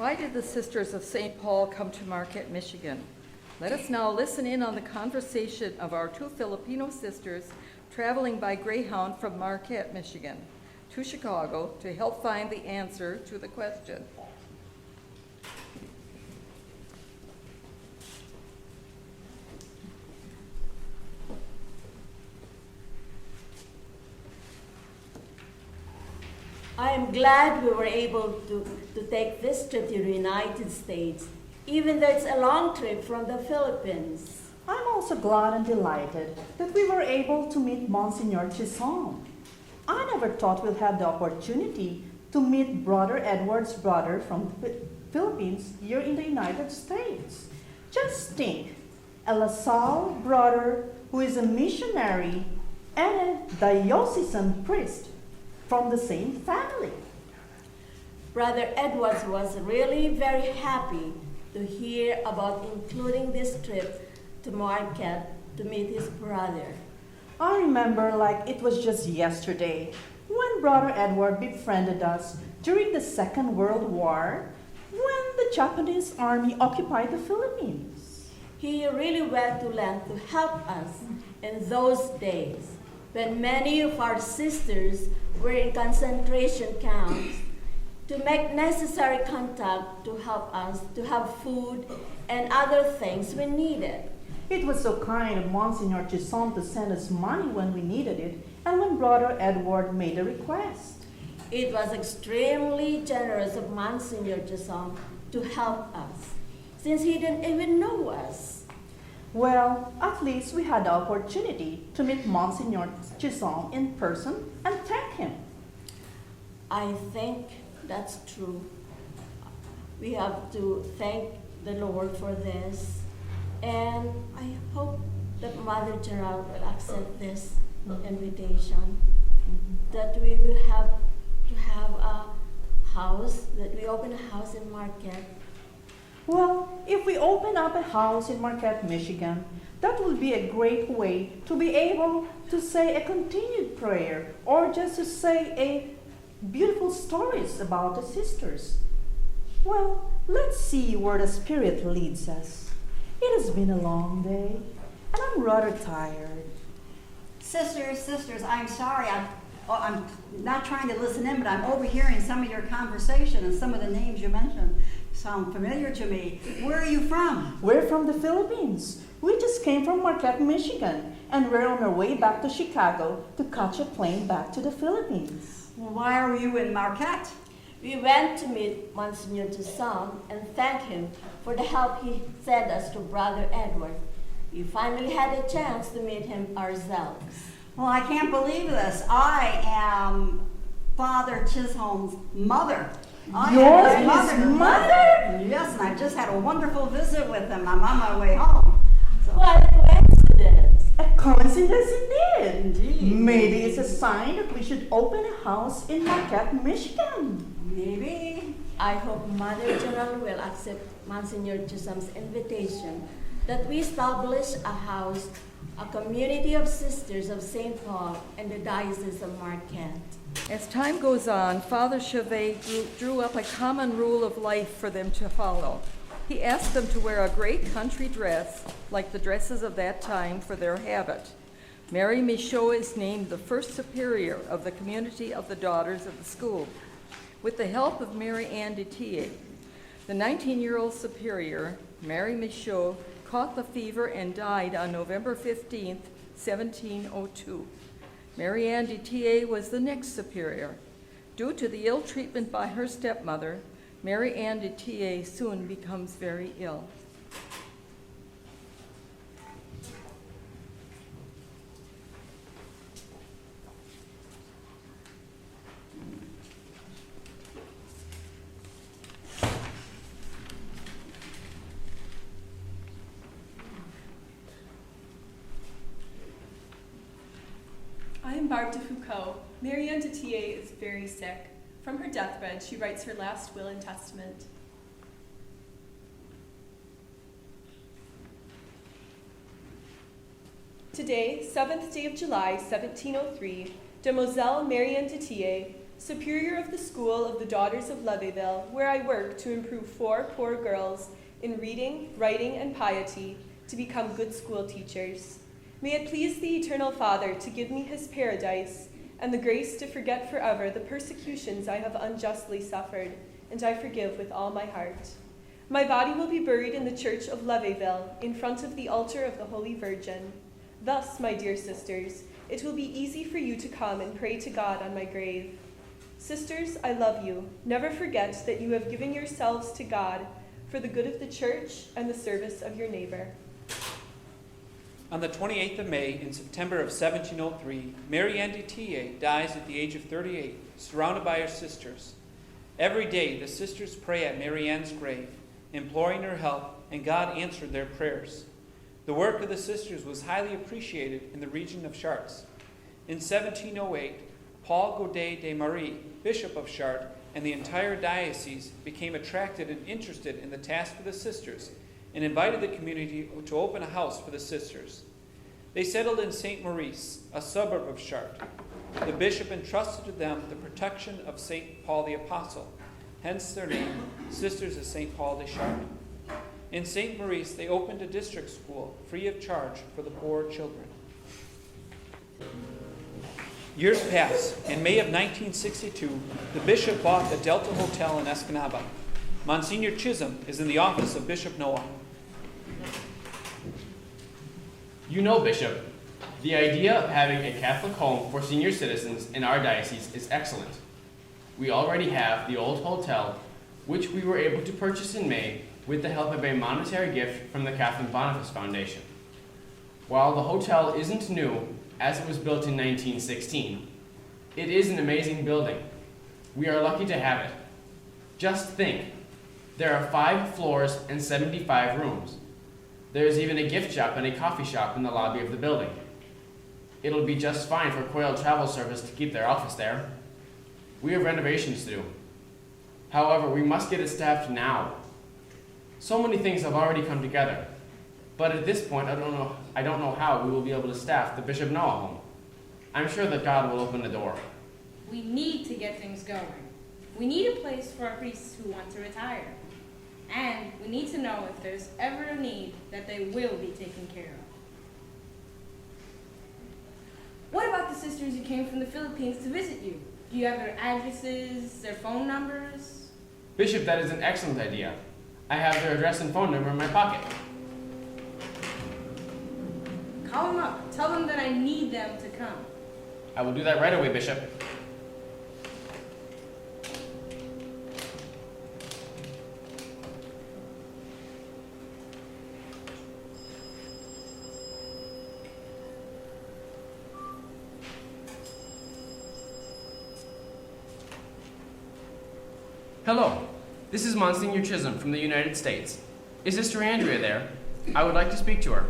Why did the Sisters of St. Paul come to Marquette, Michigan? Let us now listen in on the conversation of our two Filipino sisters traveling by Greyhound from Marquette, Michigan, to Chicago to help find the answer to the question. I am glad we were able to take this trip to the United States, even though it's a long trip from the Philippines. I'm also glad and delighted that we were able to meet Monsignor Chisholm. I never thought we'd have the opportunity to meet Brother Edward's brother from the Philippines here in the United States. Just think, a LaSalle brother who is a missionary and a diocesan priest from the same family. Brother Edwards was really very happy to hear about including this trip to Marquette to meet his brother. I remember like it was just yesterday when Brother Edward befriended us during the Second World War when the Japanese army occupied the Philippines. He really went to length to help us in those days when many of our sisters were in concentration camps to make necessary contact to help us to have food and other things we needed. It was so kind of Monsignor Chisholm to send us money when we needed it and when Brother Edward made a request. It was extremely generous of Monsignor Chisholm to help us, since he didn't even know us. Well, at least we had the opportunity to meet Monsignor Chisholm in person and thank him. I think that's true. We have to thank the Lord for this. And I hope that Mother Gerald will accept this invitation, that we will have to have a house, that we open a house in Marquette. Well, if we open up a house in Marquette, Michigan, that will be a great way to be able to say a continued prayer or just to say a beautiful stories about the sisters. Well, let's see where the Spirit leads us. It has been a long day, and I'm rather tired. Sisters, I'm sorry. I'm not trying to listen in, but I'm overhearing some of your conversation and some of the names you mentioned sound familiar to me. Where are you from? We're from the Philippines. We just came from Marquette, Michigan, and we're on our way back to Chicago to catch a plane back to the Philippines. Well, why are you in Marquette? We went to meet Monsignor Chisholm and thank him for the help he sent us to Brother Edward. We finally had a chance to meet him ourselves. Well, I can't believe this. I am Father Chisholm's mother. You're his mother? Yes, and I just had a wonderful visit with him. I'm on my way home. What a coincidence! A coincidence indeed. Indeed. Maybe it's a sign that we should open a house in Marquette, Michigan. Maybe. I hope Mother General will accept Monsignor Chisholm's invitation that we establish a house, a community of sisters of St. Paul in the Diocese of Marquette. As time goes on, Father Chevet drew up a common rule of life for them to follow. He asked them to wear a great country dress, like the dresses of that time, for their habit. Mary Michaud is named the first superior of the community of the Daughters of the School. With the help of Mary Ann Detier, the 19-year-old superior, Mary Michaud, caught the fever and died on November 15, 1702. Mary Ann Detier was the next superior. Due to the ill treatment by her stepmother, Mary Ann Detier soon becomes very ill. I am Barb de Foucault. Marianne Detier is very sick. From her deathbed, she writes her last will and testament. Today, 7th day of July, 1703, Demoiselle Marianne Detier, superior of the School of the Daughters of Levyville, where I work to improve 4 poor girls in reading, writing, and piety to become good school teachers. May it please the Eternal Father to give me his paradise and the grace to forget forever the persecutions I have unjustly suffered, and I forgive with all my heart. My body will be buried in the church of Levyville, in front of the altar of the Holy Virgin. Thus, my dear sisters, it will be easy for you to come and pray to God on my grave. Sisters, I love you. Never forget that you have given yourselves to God for the good of the church and the service of your neighbor. On the 28th of May, in September of 1703, Mary Ann de Tillet dies at the age of 38, surrounded by her sisters. Every day, the sisters pray at Mary Ann's grave, imploring her help, and God answered their prayers. The work of the sisters was highly appreciated in the region of Chartres. In 1708, Paul Godet de Marie, Bishop of Chartres, and the entire diocese became attracted and interested in the task of the sisters and invited the community to open a house for the sisters. They settled in St. Maurice, a suburb of Chartres. The bishop entrusted to them the protection of St. Paul the Apostle, hence their name, Sisters of St. Paul de Chartres. In St. Maurice, they opened a district school free of charge for the poor children. Years pass. In May of 1962, the bishop bought the Delta Hotel in Escanaba. Monsignor Chisholm is in the office of Bishop Noah. You know, Bishop, the idea of having a Catholic home for senior citizens in our diocese is excellent. We already have the old hotel, which we were able to purchase in May with the help of a monetary gift from the Catholic Boniface Foundation. While the hotel isn't new, as it was built in 1916, it is an amazing building. We are lucky to have it. Just think, there are 5 floors and 75 rooms. There is even a gift shop and a coffee shop in the lobby of the building. It'll be just fine for Quail Travel Service to keep their office there. We have renovations to do. However, we must get it staffed now. So many things have already come together. But at this point, I don't know how we will be able to staff the Bishop Noah home. I'm sure that God will open the door. We need to get things going. We need a place for our priests who want to retire. And we need to know if there's ever a need that they will be taken care of. What about the sisters who came from the Philippines to visit you? Do you have their addresses, their phone numbers? Bishop, that is an excellent idea. I have their address and phone number in my pocket. Call them up. Tell them that I need them to come. I will do that right away, Bishop. Hello, this is Monsignor Chisholm from the United States. Is Sister Andrea there? I would like to speak to her.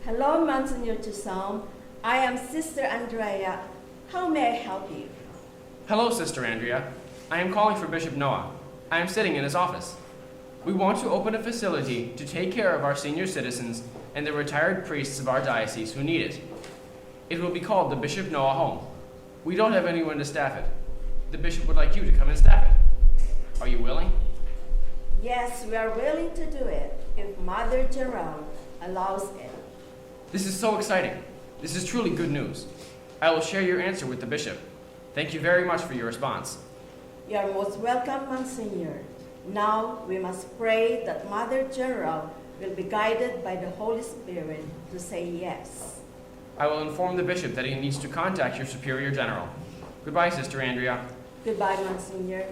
Hello, Monsignor Chisholm. I am Sister Andrea. How may I help you? Hello, Sister Andrea. I am calling for Bishop Noah. I am sitting in his office. We want to open a facility to take care of our senior citizens and the retired priests of our diocese who need it. It will be called the Bishop Noah Home. We don't have anyone to staff it. The bishop would like you to come and staff it. Are you willing? Yes, we are willing to do it if Mother Gerald allows it. This is so exciting. This is truly good news. I will share your answer with the bishop. Thank you very much for your response. You are most welcome, Monsignor. Now we must pray that Mother Gerald will be guided by the Holy Spirit to say yes. I will inform the bishop that he needs to contact your superior general. Goodbye, Sister Andrea. Goodbye, Monsignor.